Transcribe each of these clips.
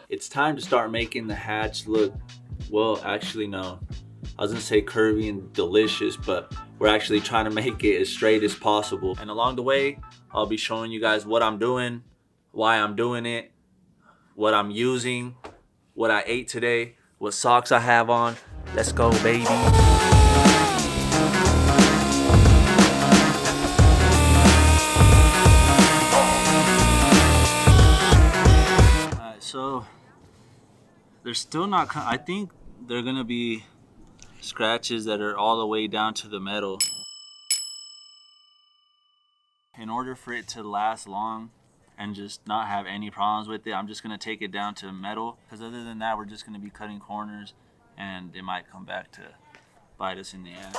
It's time to start making the hatch look, well, actually no. I was gonna say curvy and delicious, but we're actually trying to make it as straight as possible. And along the way, I'll be showing you guys what I'm doing, why I'm doing it, what I'm using, what I ate today, what socks I have on. Let's go, baby. So they're still not, I think they're gonna be scratches that are all the way down to the metal. In order for it to last long and just not have any problems with it, I'm just gonna take it down to metal, because other than that, we're just gonna be cutting corners and it might come back to bite us in the ass.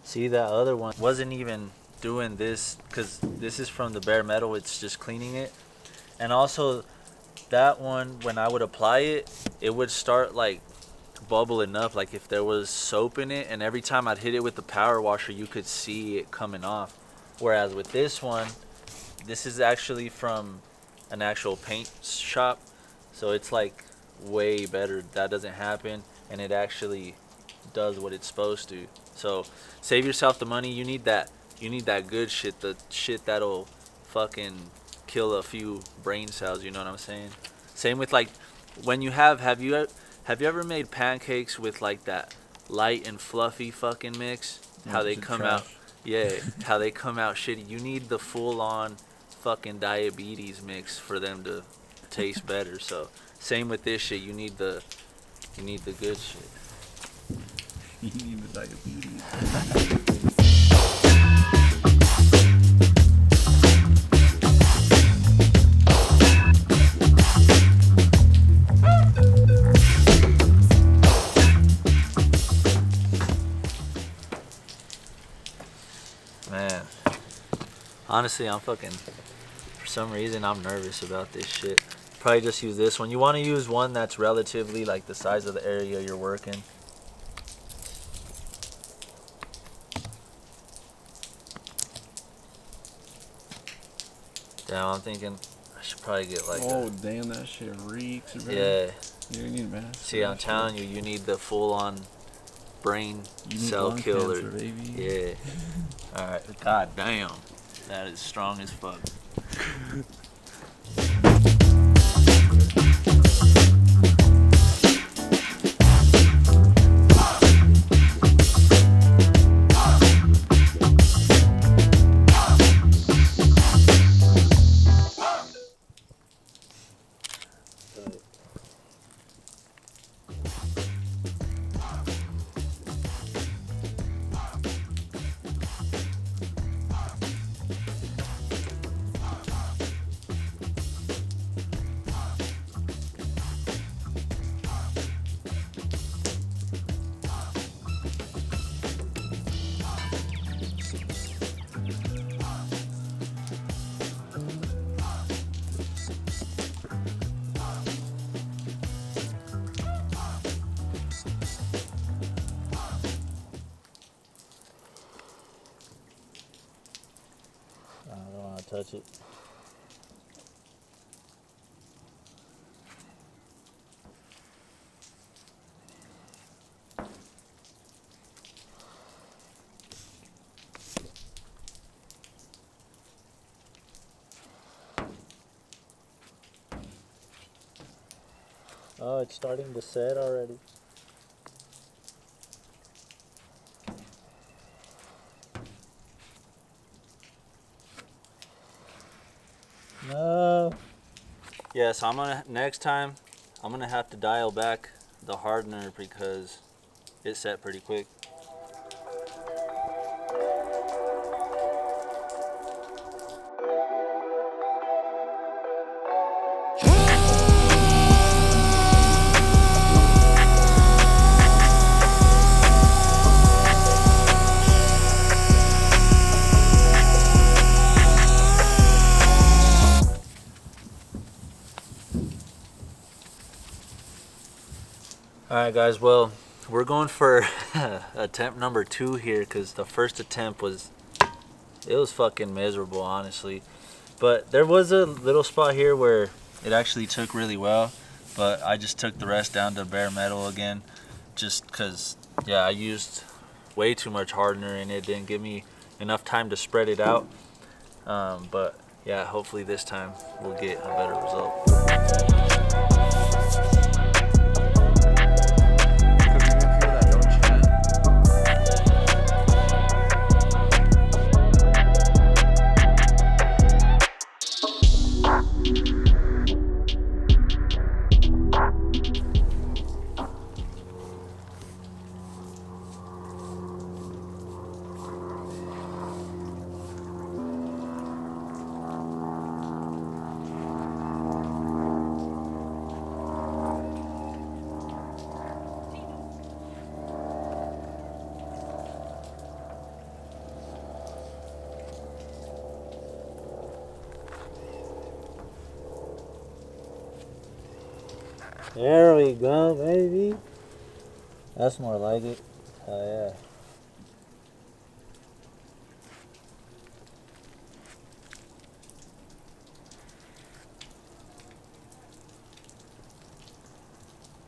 See, that other one wasn't even doing this, because this is from the bare metal, it's just cleaning it. And also that one, when I would apply it, it would start like bubbling up, like if there was soap in it, and every time I'd hit it with the power washer, you could see it coming off. Whereas with this one, this is actually from an actual paint shop, so it's like way better. That doesn't happen, and it actually does what it's supposed to. So save yourself the money. You need that good shit, the shit that'll fucking kill a few brain cells, you know what I'm saying? Same with like when you have you ever made pancakes with like that light and fluffy fucking mix? How they come out, yeah, how they come out shitty. You need the full on fucking diabetes mix for them to taste better. So same with this shit, you need the good shit. You need the diabetes. Man, honestly, for some reason, I'm nervous about this shit. Probably just use this one. You want to use one that's relatively like the size of the area you're working. Damn, I'm thinking I should probably get like damn, that shit reeks, bro. Yeah. You need a mask. See, I'm telling you, you need the full-on brain cell killer. Cancer, baby. Yeah. Alright, god damn. That is strong as fuck. Touch it. Oh, it's starting to set already. No. Yeah, so next time I'm gonna have to dial back the hardener because it set pretty quick. Alright guys, well, we're going for attempt number 2 here, because the first attempt was fucking miserable, honestly. But there was a little spot here where it actually took really well, but I just took the rest down to bare metal again, just because, yeah, I used way too much hardener and it didn't give me enough time to spread it out. But yeah, hopefully this time we'll get a better result. There we go, baby. That's more like it. Hell yeah.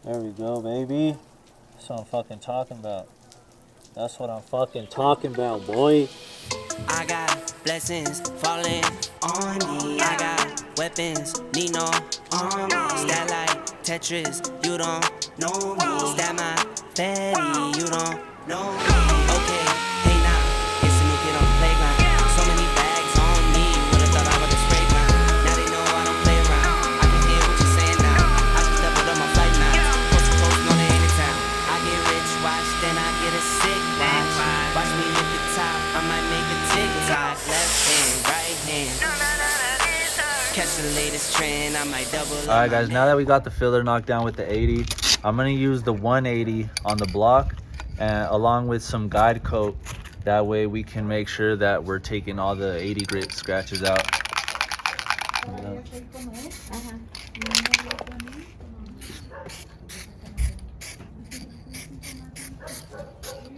There we go, baby. That's what I'm fucking talking about. That's what I'm fucking talking about, boy. I got blessings falling on me. I got weapons, need no army. Stat like Tetris, you don't know me. Stat my fatty, you don't know me. Okay, hey now, it's a new kid on the playground. So many bags on me, would've thought I would've sprayed mine. Now they know I don't play around. I can hear what you're saying now. I just doubled up my flight now. Coast to coast, no they ain't in town. I get rich, watch, then I get a sick watch. Watch me hit the top, I might make a TikTok. Left hand, right hand. Catch the latest trend, I might double. Alright guys, now that we got the filler knocked down with the 80, I'm going to use the 180 on the block and along with some guide coat. That way we can make sure that we're taking all the 80 grit scratches out.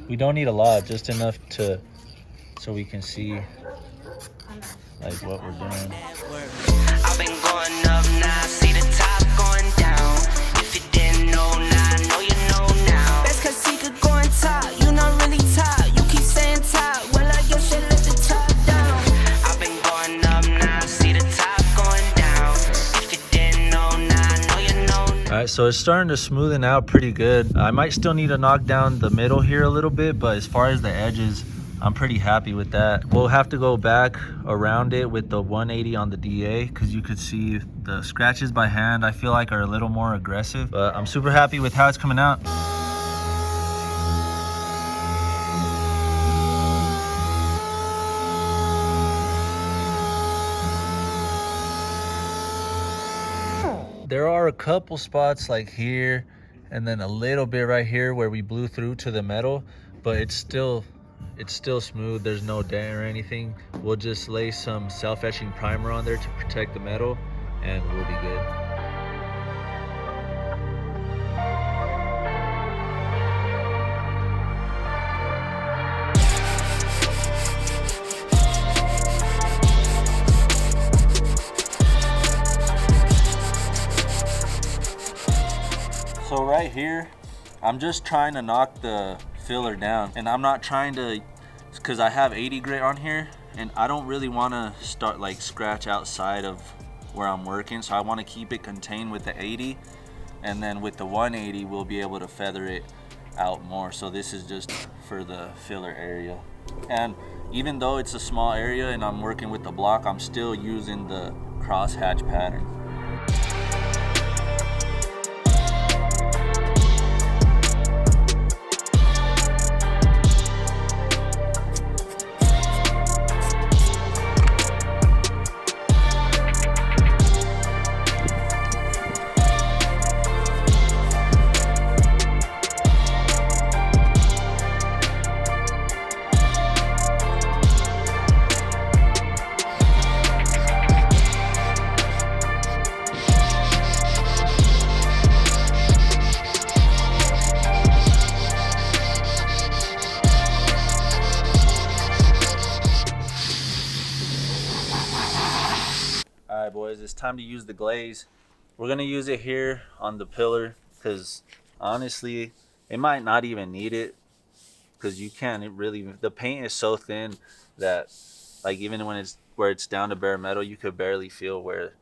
We don't need a lot, just enough so we can see like what we're doing. I've been going up now, see the top going down. If you didn't know now, know you know now. Best cause he could go on top, you not really top. You keep saying top, well I guess you let the top down. I've been going up now, see the top going down. If you didn't know now, know you know now. Alright, so it's starting to smoothen out pretty good. I might still need to knock down the middle here a little bit, but as far as the edges, I'm pretty happy with that. We'll have to go back around it with the 180 on the DA because you could see the scratches by hand I feel like are a little more aggressive, but I'm super happy with how it's coming out. There are a couple spots like here and then a little bit right here where we blew through to the metal, but it's still smooth. There's no dent or anything. We'll just lay some self-etching primer on there to protect the metal and we'll be good. So right here, I'm just trying to knock the filler down, and I'm not trying to, because I have 80 grit on here and I don't really want to start like scratch outside of where I'm working, so I want to keep it contained with the 80, and then with the 180 we'll be able to feather it out more. So this is just for the filler area, and even though it's a small area and I'm working with the block, I'm still using the crosshatch pattern. boys, it's time to use the glaze. We're gonna use it here on the pillar because honestly it might not even need it, because you can't really, the paint is so thin that like even when it's where it's down to bare metal, you could barely feel where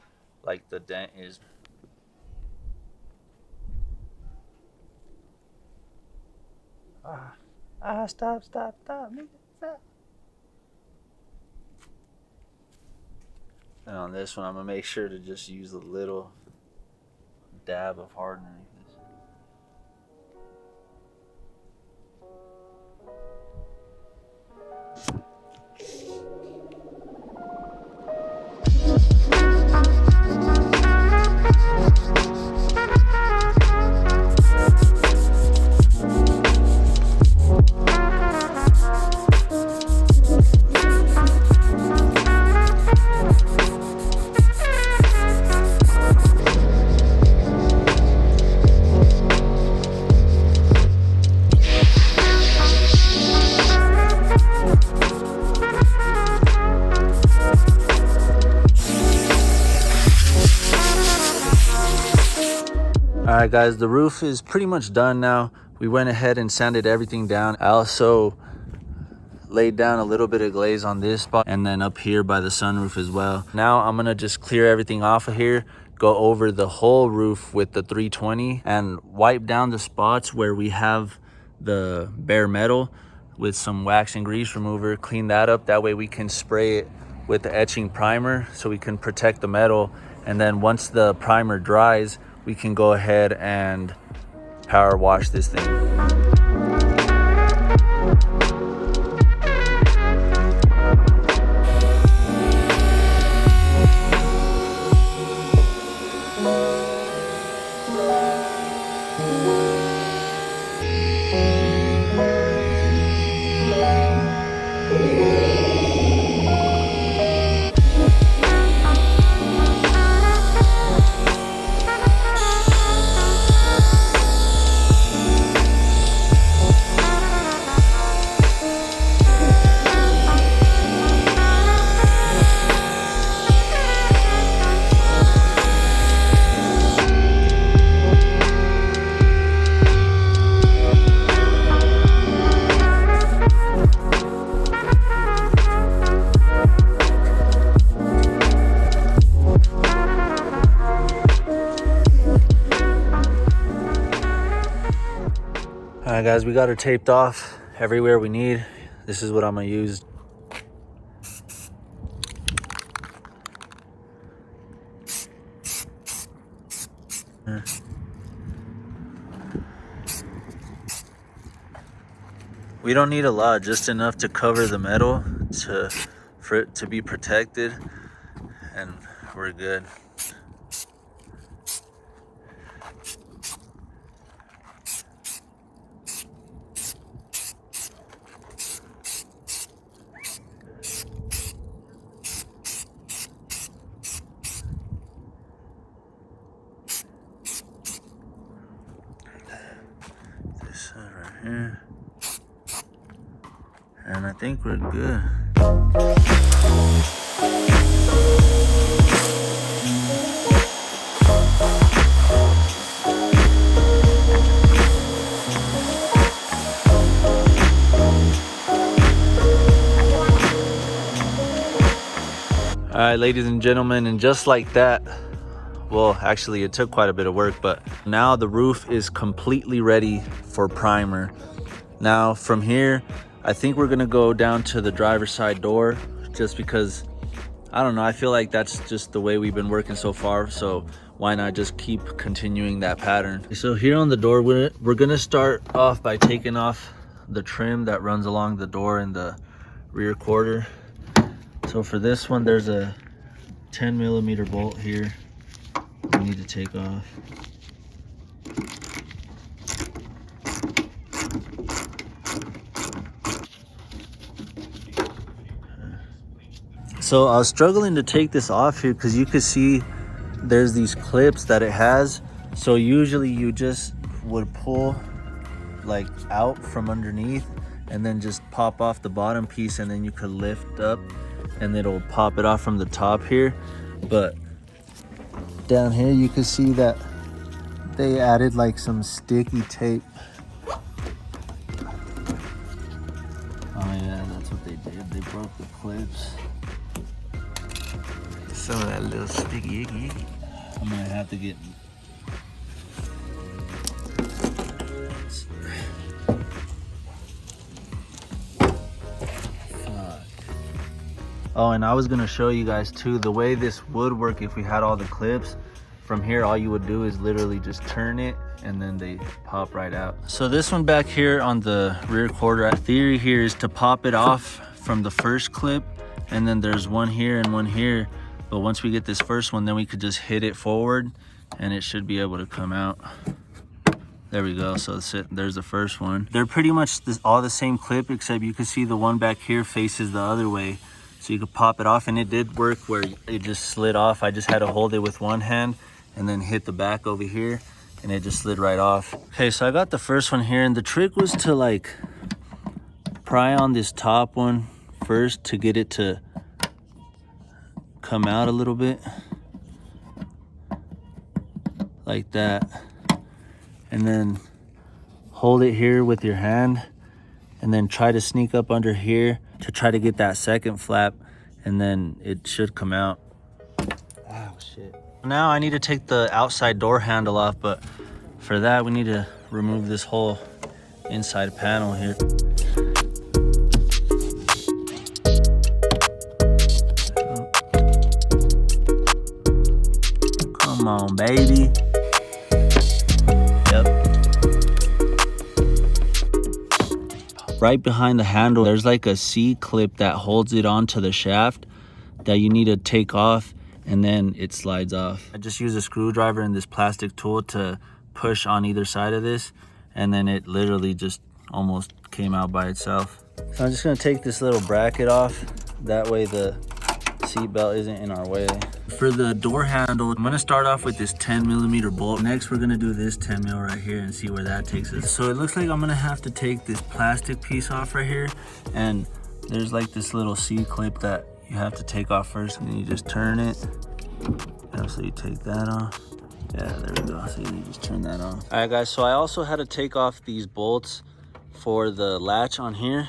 like the dent is. Stop, nigga, stop. And on this one, I'm gonna make sure to just use a little dab of hardener. Alright guys, the roof is pretty much done now. We went ahead and sanded everything down. I also laid down a little bit of glaze on this spot and then up here by the sunroof as well. Now I'm gonna just clear everything off of here, go over the whole roof with the 320 and wipe down the spots where we have the bare metal with some wax and grease remover. Clean that up, that way we can spray it with the etching primer so we can protect the metal. And then once the primer dries, we can go ahead and power wash this thing. Alright guys, we got her taped off everywhere we need. This is what I'm gonna use. We don't need a lot, just enough to cover the metal for it to be protected, and we're good. This right here. And I think we're good. All right, ladies and gentlemen, and just like that, well, actually it took quite a bit of work, but now the roof is completely ready for primer. Now from here, I think we're gonna go down to the driver's side door, just because, I don't know, I feel like that's just the way we've been working so far, so why not just keep continuing that pattern. So here on the door, we're gonna start off by taking off the trim that runs along the door in the rear quarter. So for this one, there's a 10mm bolt here we need to take off. So I was struggling to take this off here because you could see there's these clips that it has. So usually you just would pull like out from underneath and then just pop off the bottom piece, and then you could lift up and it'll pop it off from the top here. But down here, you can see that they added like some sticky tape. Oh yeah, that's what they did. They broke the clips. Some of that little sticky icky. I'm gonna have to get. Oh, and I was gonna show you guys too the way this would work if we had all the clips. From here, all you would do is literally just turn it and then they pop right out. So this one back here on the rear quarter, our theory here is to pop it off from the first clip, and then there's one here and one here. But once we get this first one, then we could just hit it forward and it should be able to come out. There we go. So there's the first one. They're pretty much all the same clip, except you can see the one back here faces the other way. So you could pop it off, and it did work where it just slid off. I just had to hold it with one hand and then hit the back over here, and it just slid right off. Okay, so I got the first one here, and the trick was to like pry on this top one first to get it to come out a little bit like that, and then hold it here with your hand and then try to sneak up under here to try to get that second flap, and then it should come out. Oh shit. Now I need to take the outside door handle off, but for that we need to remove this whole inside panel here. Come on, baby. Yep. Right behind the handle, there's like a C-clip that holds it onto the shaft that you need to take off, and then it slides off. I just use a screwdriver and this plastic tool to push on either side of this, and then it literally just almost came out by itself. So I'm just gonna take this little bracket off. That way the seat belt isn't in our way. For the door handle, I'm gonna start off with this 10mm bolt. Next, we're gonna do this 10mm right here and see where that takes us. So it looks like I'm gonna have to take this plastic piece off right here, and there's like this little C-clip that you have to take off first, and then you just turn it. So you take that off. Yeah, there we go. So you just turn that off. All right, guys, so I also had to take off these bolts for the latch on here.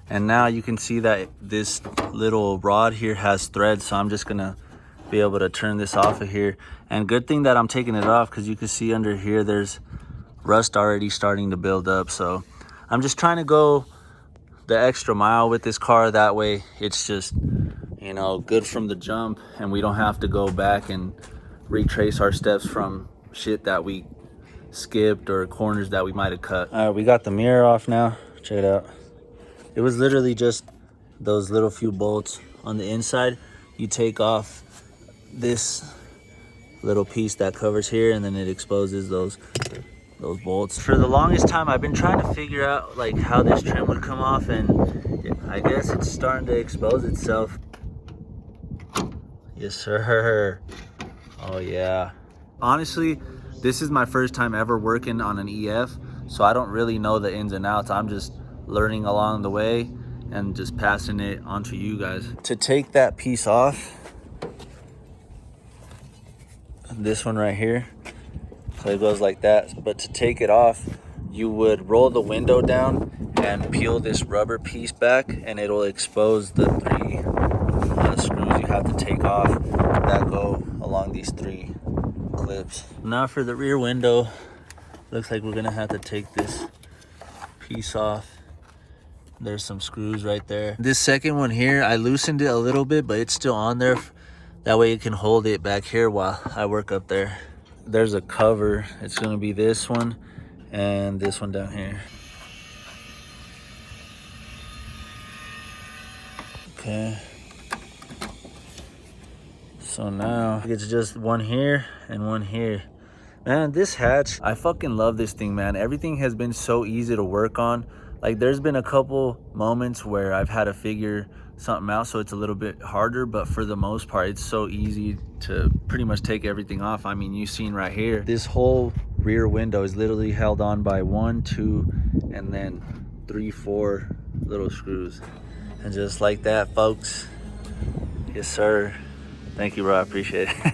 And now you can see that this little rod here has threads, so I'm just gonna be able to turn this off of here. And good thing that I'm taking it off, because you can see under here there's rust already starting to build up. So I'm just trying to go the extra mile with this car. That way it's just, you know, good from the jump, and we don't have to go back and retrace our steps from shit that we skipped or corners that we might have cut. All right, we got the mirror off now. Check it out. It was literally just those little few bolts on the inside. You take off this little piece that covers here, and then it exposes those bolts. For the longest time, I've been trying to figure out like how this trim would come off, and I guess it's starting to expose itself. Yes, sir. Oh yeah. Honestly, this is my first time ever working on an EF, so I don't really know the ins and outs. I'm just learning along the way and just passing it on to you guys. To take that piece off, this one right here, so it goes like that, but to take it off, you would roll the window down and peel this rubber piece back, and it'll expose the three screws you have to take off that go along these three clips. Now for the rear window, looks like we're gonna have to take this piece off. There's some screws right there. This second one here, I loosened it a little bit, but it's still on there. That way it can hold it back here while I work up there. There's a cover. It's gonna be this one and this one down here. Okay. So now it's just one here and one here. Man, this hatch, I fucking love this thing, man. Everything has been so easy to work on. Like, there's been a couple moments where I've had to figure something out, so it's a little bit harder, but for the most part, it's so easy to pretty much take everything off. I mean, you've seen right here, this whole rear window is literally held on by 1, 2, and then 3, 4 little screws. And just like that, folks. Yes, sir. Thank you, bro. I appreciate it.